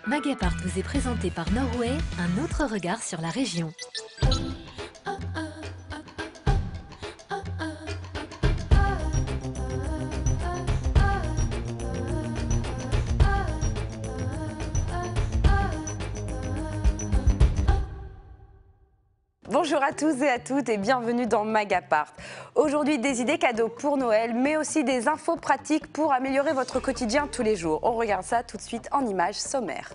Magapart vous est présenté par Norway, un autre regard sur la région. Bonjour à tous et à toutes et bienvenue dans Magapart. Aujourd'hui, des idées cadeaux pour Noël, mais aussi des infos pratiques pour améliorer votre quotidien tous les jours. On regarde ça tout de suite en images sommaires.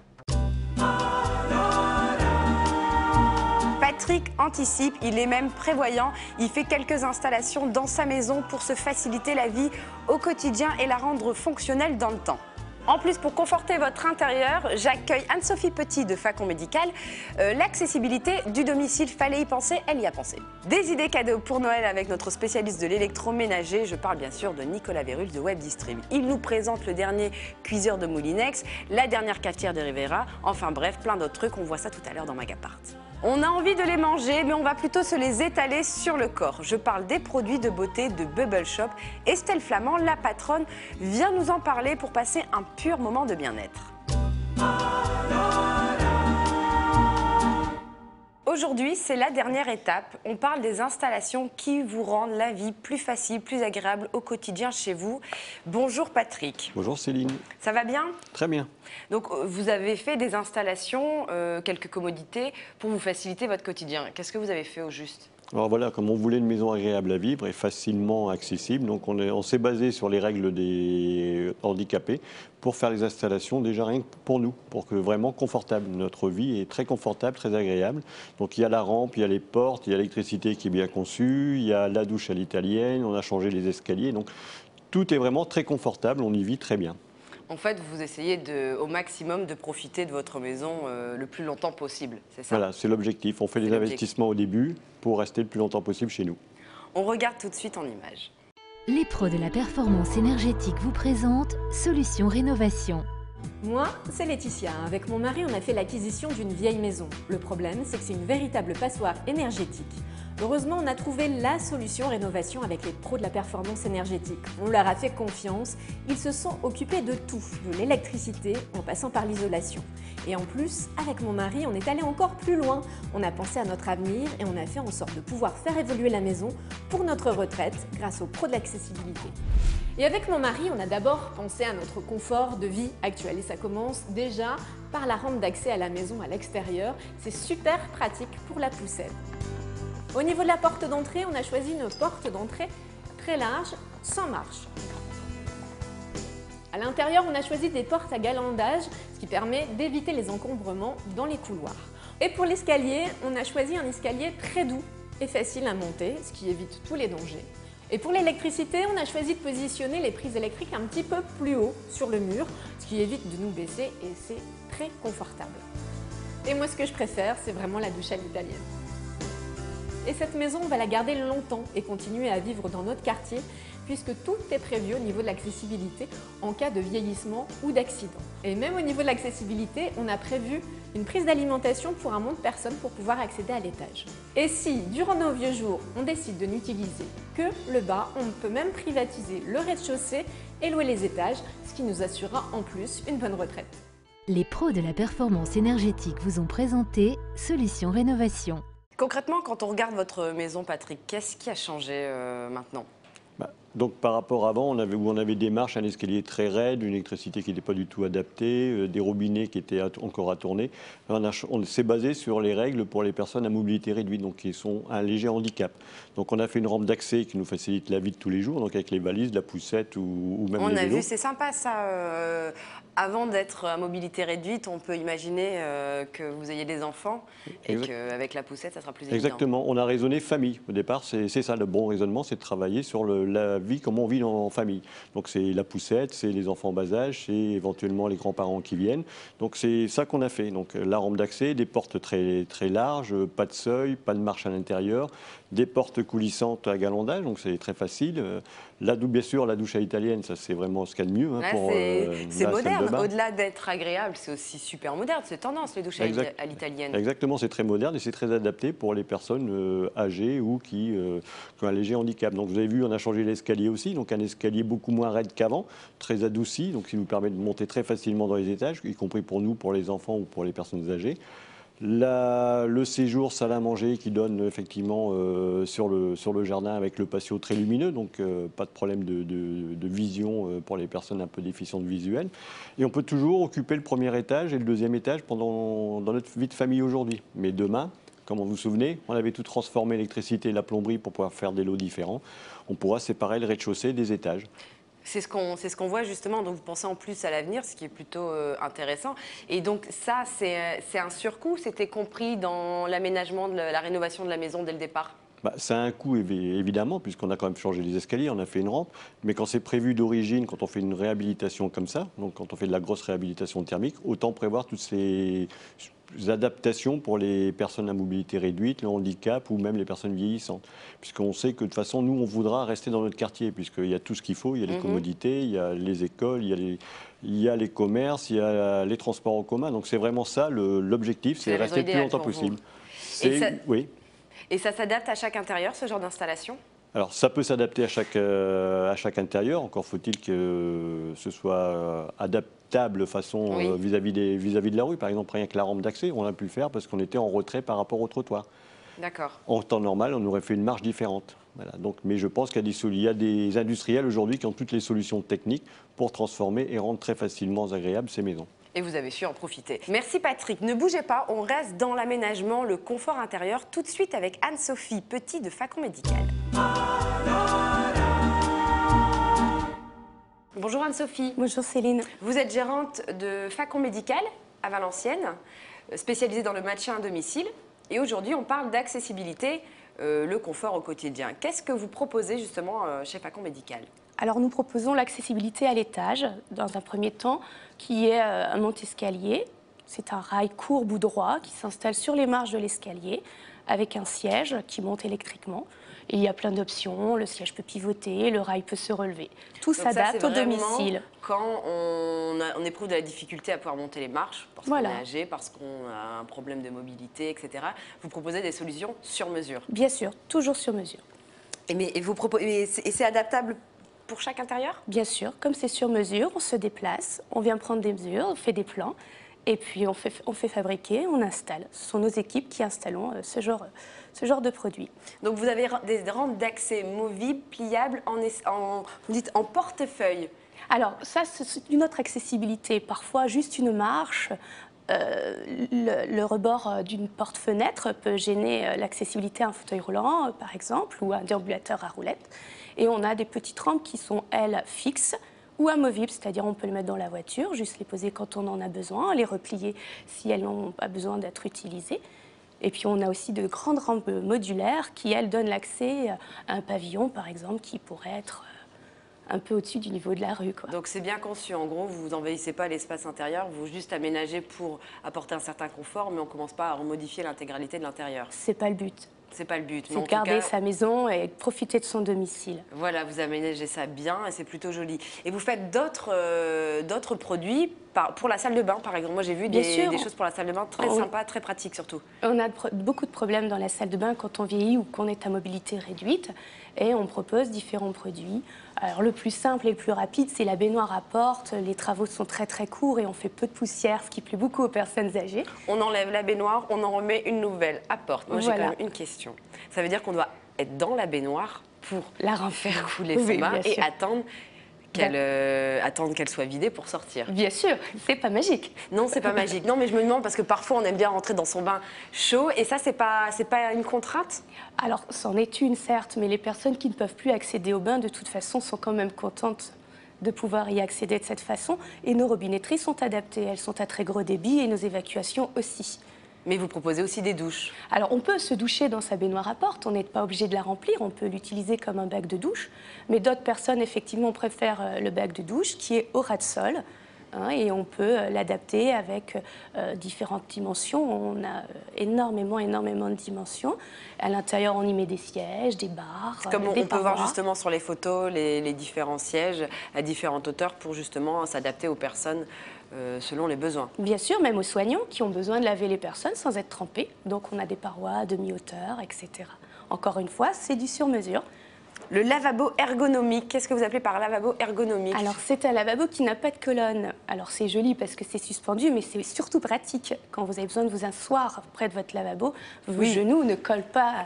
Patrick anticipe, il est même prévoyant. Il fait quelques installations dans sa maison pour se faciliter la vie au quotidien et la rendre fonctionnelle dans le temps. En plus, pour conforter votre intérieur, j'accueille Anne-Sophie Petit de Facon Médical. L'accessibilité du domicile, fallait y penser, elle y a pensé. Des idées cadeaux pour Noël avec notre spécialiste de l'électroménager. Je parle bien sûr de Nicolas Vérul de WebDistrib. Il nous présente le dernier cuiseur de Moulinex, la dernière cafetière de Rivera. Enfin bref, plein d'autres trucs. On voit ça tout à l'heure dans Magapart. On a envie de les manger, mais on va plutôt se les étaler sur le corps. Je parle des produits de beauté de Bubble Shop. Estelle Flamand, la patronne, vient nous en parler pour passer un pur moment de bien-être. Aujourd'hui, c'est la dernière étape. On parle des installations qui vous rendent la vie plus facile, plus agréable au quotidien chez vous. Bonjour Patrick. Bonjour Céline. Ça va bien? Très bien. Donc vous avez fait des installations, quelques commodités pour vous faciliter votre quotidien. Qu'est-ce que vous avez fait au juste? Alors voilà, comme on voulait une maison agréable à vivre et facilement accessible, donc on s'est basé sur les règles des handicapés pour faire les installations déjà rien que pour nous, pour que vraiment confortable. Notre vie est très confortable, très agréable. Donc il y a la rampe, il y a les portes, il y a l'électricité qui est bien conçue, il y a la douche à l'italienne, on a changé les escaliers. Donc tout est vraiment très confortable, on y vit très bien. En fait, vous essayez au maximum de profiter de votre maison le plus longtemps possible, c'est ça? Voilà, c'est l'objectif. On fait des investissements au début pour rester le plus longtemps possible chez nous. On regarde tout de suite en images. Les pros de la performance énergétique vous présentent Solutions Rénovation. Moi, c'est Laetitia. Avec mon mari, on a fait l'acquisition d'une vieille maison. Le problème, c'est que c'est une véritable passoire énergétique. Heureusement, on a trouvé la solution rénovation avec les pros de la performance énergétique. On leur a fait confiance. Ils se sont occupés de tout, de l'électricité en passant par l'isolation. Et en plus, avec mon mari, on est allé encore plus loin. On a pensé à notre avenir et on a fait en sorte de pouvoir faire évoluer la maison pour notre retraite grâce aux pros de l'accessibilité. Et avec mon mari, on a d'abord pensé à notre confort de vie actuel. Et ça commence déjà par la rampe d'accès à la maison à l'extérieur. C'est super pratique pour la poussette. Au niveau de la porte d'entrée, on a choisi une porte d'entrée très large, sans marche. À l'intérieur, on a choisi des portes à galandage, ce qui permet d'éviter les encombrements dans les couloirs. Et pour l'escalier, on a choisi un escalier très doux et facile à monter, ce qui évite tous les dangers. Et pour l'électricité, on a choisi de positionner les prises électriques un petit peu plus haut sur le mur, ce qui évite de nous baisser et c'est très confortable. Et moi, ce que je préfère, c'est vraiment la douche à l'italienne. Et cette maison, on va la garder longtemps et continuer à vivre dans notre quartier puisque tout est prévu au niveau de l'accessibilité en cas de vieillissement ou d'accident. Et même au niveau de l'accessibilité, on a prévu une prise d'alimentation pour un nombre de personnes pour pouvoir accéder à l'étage. Et si, durant nos vieux jours, on décide de n'utiliser que le bas, on peut même privatiser le rez-de-chaussée et louer les étages, ce qui nous assurera en plus une bonne retraite. Les pros de la performance énergétique vous ont présenté Solutions Rénovation. Concrètement, quand on regarde votre maison, Patrick, qu'est-ce qui a changé maintenant? Donc par rapport à avant, on avait des marches, un escalier très raide, une électricité qui n'était pas du tout adaptée, des robinets qui étaient encore à tourner. On s'est basé sur les règles pour les personnes à mobilité réduite, donc qui sont un léger handicap. Donc on a fait une rampe d'accès qui nous facilite la vie de tous les jours, donc avec les valises, la poussette ou même les vélos. On a vu, c'est sympa ça. Avant d'être à mobilité réduite, on peut imaginer que vous ayez des enfants et qu'avec la poussette, ça sera plus évident. Exactement, on a raisonné famille. Au départ, c'est ça le bon raisonnement, c'est de travailler sur la vie, comment on vit en famille. Donc c'est la poussette, c'est les enfants en bas âge, c'est éventuellement les grands-parents qui viennent. Donc c'est ça qu'on a fait. Donc la rampe d'accès, des portes très, très larges, pas de seuil, pas de marche à l'intérieur, des portes coulissantes à galandage, donc c'est très facile. Bien sûr, la douche à l'italienne, ça c'est vraiment ce qu'il y a de mieux. C'est moderne, au-delà d'être agréable, c'est aussi super moderne, c'est tendance les douches à l'italienne. Exactement, c'est très moderne et c'est très adapté pour les personnes âgées ou qui ont un léger handicap. Donc vous avez vu, on a changé l'escalier escalier aussi, donc un escalier beaucoup moins raide qu'avant, très adouci, donc qui nous permet de monter très facilement dans les étages, y compris pour nous, pour les enfants ou pour les personnes âgées. Le séjour salle à manger qui donne effectivement sur le jardin avec le patio très lumineux, donc pas de problème de vision pour les personnes un peu déficientes visuelles. Et on peut toujours occuper le premier étage et le deuxième étage dans notre vie de famille aujourd'hui. Mais demain, comme vous vous souvenez, on avait tout transformé, l'électricité et la plomberie pour pouvoir faire des lots différents. On pourra séparer le rez-de-chaussée des étages. C'est ce qu'on voit justement, donc vous pensez en plus à l'avenir, ce qui est plutôt intéressant. Et donc ça, c'est un surcoût, c'était compris dans l'aménagement, la rénovation de la maison dès le départ? Ça a un coût évidemment, puisqu'on a quand même changé les escaliers, on a fait une rampe, mais quand c'est prévu d'origine, quand on fait une réhabilitation comme ça, donc quand on fait de la grosse réhabilitation thermique, autant prévoir toutes ces adaptations pour les personnes à mobilité réduite, le handicap ou même les personnes vieillissantes. Puisqu'on sait que de toute façon, nous, on voudra rester dans notre quartier, puisqu'il y a tout ce qu'il faut, il y a les commodités, il y a les écoles, il y a les commerces, il y a les transports en commun. Donc c'est vraiment ça l'objectif, c'est de rester le plus longtemps possible. Oui. Et ça s'adapte à chaque intérieur, ce genre d'installation? Alors, ça peut s'adapter à chaque intérieur. Encore faut-il que ce soit adaptable de façon vis-à-vis de la rue. Par exemple, rien que la rampe d'accès, on a pu le faire parce qu'on était en retrait par rapport au trottoir. D'accord. En temps normal, on aurait fait une marche différente. Voilà. Donc, mais je pense qu'il y a des industriels aujourd'hui qui ont toutes les solutions techniques pour transformer et rendre très facilement agréables ces maisons. Et vous avez su en profiter. Merci Patrick. Ne bougez pas, on reste dans l'aménagement, le confort intérieur, tout de suite avec Anne-Sophie Petit de Facon Médical. Bonjour Anne-Sophie. Bonjour Céline. Vous êtes gérante de Facon Médical à Valenciennes, spécialisée dans le maintien à domicile. Et aujourd'hui, on parle d'accessibilité, le confort au quotidien. Qu'est-ce que vous proposez justement chez Facon Médical? Alors nous proposons l'accessibilité à l'étage, dans un premier temps, qui est un monte-escalier. C'est un rail courbe ou droit qui s'installe sur les marges de l'escalier avec un siège qui monte électriquement. Et il y a plein d'options, le siège peut pivoter, le rail peut se relever. Tout s'adapte au domicile. Quand on éprouve de la difficulté à pouvoir monter les marches, parce qu'on est âgé, parce qu'on a un problème de mobilité, etc., vous proposez des solutions sur mesure? Bien sûr, toujours sur mesure. Et c'est adaptable pour chaque intérieur? Bien sûr, comme c'est sur mesure, on se déplace, on vient prendre des mesures, on fait des plans, et puis on fait fabriquer, on installe. Ce sont nos équipes qui installent ce genre de produit. Donc vous avez des rampes d'accès movibles, pliables, vous dites en portefeuille? Alors ça, c'est une autre accessibilité. Parfois, juste une marche, le rebord d'une porte-fenêtre peut gêner l'accessibilité à un fauteuil roulant, par exemple, ou un déambulateur à roulettes. Et on a des petites rampes qui sont, elles, fixes ou amovibles, c'est-à-dire on peut les mettre dans la voiture, juste les poser quand on en a besoin, les replier si elles n'ont pas besoin d'être utilisées. Et puis on a aussi de grandes rampes modulaires qui, elles, donnent l'accès à un pavillon, par exemple, qui pourrait être un peu au-dessus du niveau de la rue, quoi. Donc c'est bien conçu, en gros, vous n'envahissez pas l'espace intérieur, vous juste aménagez pour apporter un certain confort, mais on ne commence pas à remodifier l'intégralité de l'intérieur. C'est pas le but. C'est pas le but. C'est de garder sa maison et de profiter de son domicile. Voilà, vous aménagez ça bien et c'est plutôt joli. Et vous faites d'autres produits pour la salle de bain, par exemple. Moi, j'ai vu des choses pour la salle de bain très sympas, très pratiques surtout. On a beaucoup de problèmes dans la salle de bain quand on vieillit ou qu'on est à mobilité réduite. Et on propose différents produits. Alors, le plus simple et le plus rapide, c'est la baignoire à porte. Les travaux sont très très courts et on fait peu de poussière, ce qui plaît beaucoup aux personnes âgées. On enlève la baignoire, on en remet une nouvelle à porte. Moi, j'ai quand même une question. Ça veut dire qu'on doit être dans la baignoire pour la faire couler son bain et attendre qu'elle soit vidée pour sortir. Bien sûr, c'est pas magique. Non, c'est pas magique. Non, mais je me demande parce que parfois on aime bien rentrer dans son bain chaud et ça, c'est pas une contrainte? Alors, c'en est une, certes, mais les personnes qui ne peuvent plus accéder au bain, de toute façon, sont quand même contentes de pouvoir y accéder de cette façon. Et nos robinetteries sont adaptées. Elles sont à très gros débit et nos évacuations aussi. Mais vous proposez aussi des douches? Alors, on peut se doucher dans sa baignoire à porte, on n'est pas obligé de la remplir, on peut l'utiliser comme un bac de douche. Mais d'autres personnes, effectivement, préfèrent le bac de douche qui est au ras de sol. Et on peut l'adapter avec différentes dimensions. On a énormément de dimensions. À l'intérieur, on y met des sièges, des barres, comme on peut voir justement sur les photos, les différents sièges à différentes hauteurs pour justement s'adapter aux personnes selon les besoins. Bien sûr, même aux soignants qui ont besoin de laver les personnes sans être trempés. Donc on a des parois à demi-hauteur, etc. Encore une fois, c'est du sur-mesure. Le lavabo ergonomique, qu'est-ce que vous appelez par lavabo ergonomique? Alors c'est un lavabo qui n'a pas de colonne. Alors c'est joli parce que c'est suspendu, mais c'est surtout pratique. Quand vous avez besoin de vous asseoir près de votre lavabo, vos genoux ne collent pas.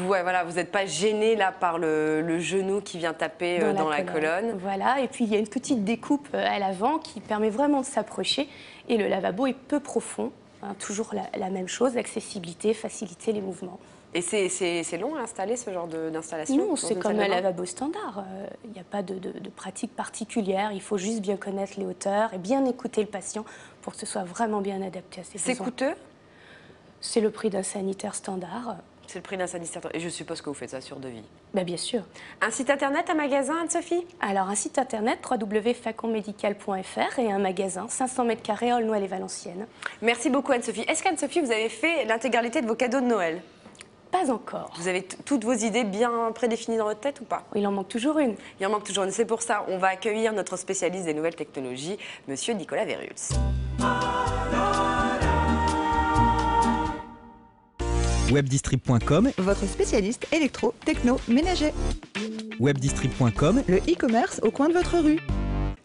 Ouais, voilà, vous n'êtes pas gêné là par le genou qui vient taper dans la colonne. Voilà, et puis il y a une petite découpe à l'avant qui permet vraiment de s'approcher. Et le lavabo est peu profond, hein, toujours la même chose, l'accessibilité, faciliter les mouvements. Et c'est long à installer ce genre d'installation? Non, c'est comme un lavabo standard. Il n'y a pas de pratique particulière. Il faut juste bien connaître les hauteurs et bien écouter le patient pour que ce soit vraiment bien adapté à ses besoins. C'est coûteux? C'est le prix d'un sanitaire standard. C'est le prix d'un sanitaire. Et je suppose que vous faites ça sur devis. Ben, bien sûr. Un site internet, un magasin, Anne-Sophie? Alors, un site internet, www.faconmedical.fr et un magasin, 500 mètres carrés, Aulnoy-les-Valenciennes. Merci beaucoup, Anne-Sophie. Est-ce qu'Anne-Sophie, vous avez fait l'intégralité de vos cadeaux de Noël? Pas encore. Vous avez toutes vos idées bien prédéfinies dans votre tête ou pas? Il en manque toujours une. Il en manque toujours une. C'est pour ça on va accueillir notre spécialiste des nouvelles technologies, Monsieur Nicolas Verhuls. Webdistrib.com, votre spécialiste électro, techno, ménager. Webdistrib.com, Le e-commerce au coin de votre rue.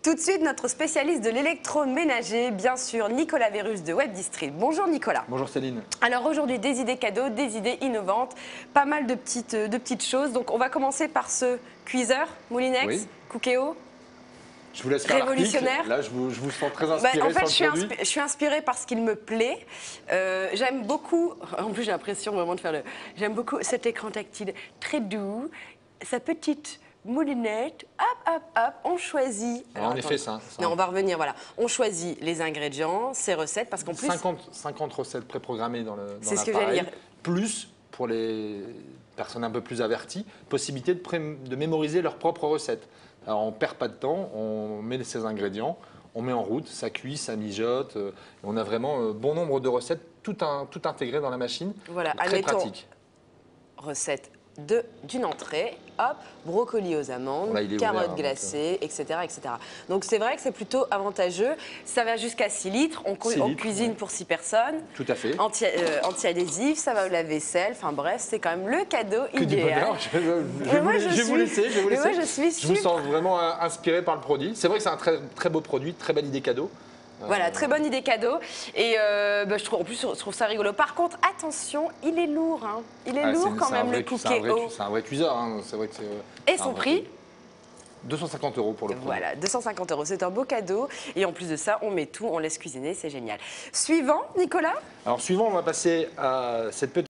Tout de suite, notre spécialiste de l'électroménager, bien sûr, Nicolas Verhuls de Webdistrib. Bonjour Nicolas. Bonjour Céline. Alors aujourd'hui, des idées cadeaux, des idées innovantes, pas mal de petites choses. Donc on va commencer par ce cuiseur Moulinex, Oui. Cookéo. Je vous laisse faire Révolutionnaire. l'article. Là, je vous sens très inspiré En fait, sur le produit. je suis inspirée par ce qu'il me plaît. J'aime beaucoup, en plus j'ai l'impression vraiment de faire le... J'aime beaucoup cet écran tactile très doux, sa petite moulinette, hop, on choisit... En effet, ça. Non, on va revenir, voilà. On choisit les ingrédients, ses recettes, parce qu'en plus... 50 recettes préprogrammées dans l'appareil. C'est ce que j'allais dire. Plus, pour les personnes un peu plus averties, possibilité de mémoriser leurs propres recettes. Alors, on ne perd pas de temps, on met ces ingrédients, on met en route, ça cuit, ça mijote. On a vraiment bon nombre de recettes, tout intégré dans la machine. Voilà, très admettons, pratique. recette d'une entrée, hop, brocoli aux amandes, Là, il est carottes ouvert, glacées, etc., etc. Donc c'est vrai que c'est plutôt avantageux. Ça va jusqu'à 6 litres, on cuisine pour 6 personnes. Tout à fait. Anti-adhésif, ça va au lave-vaisselle, enfin bref, c'est quand même le cadeau Que du idéal. bonheur. Je vais vous laisser. Moi, je suis Je vous sens vraiment inspiré par le produit. C'est vrai que c'est un très beau produit, très belle idée cadeau. Voilà, très bonne idée cadeau. Et en plus, je trouve ça rigolo. Par contre, attention, il est lourd. Hein. Il est lourd quand même, le Cookéo. C'est un vrai cuiseur. Hein. C'est vrai que et son prix 250 € pour le produit. Voilà, 250 €. C'est un beau cadeau. Et en plus de ça, on met tout, on laisse cuisiner. C'est génial. Suivant, Nicolas? Alors, suivant, on va passer à cette petite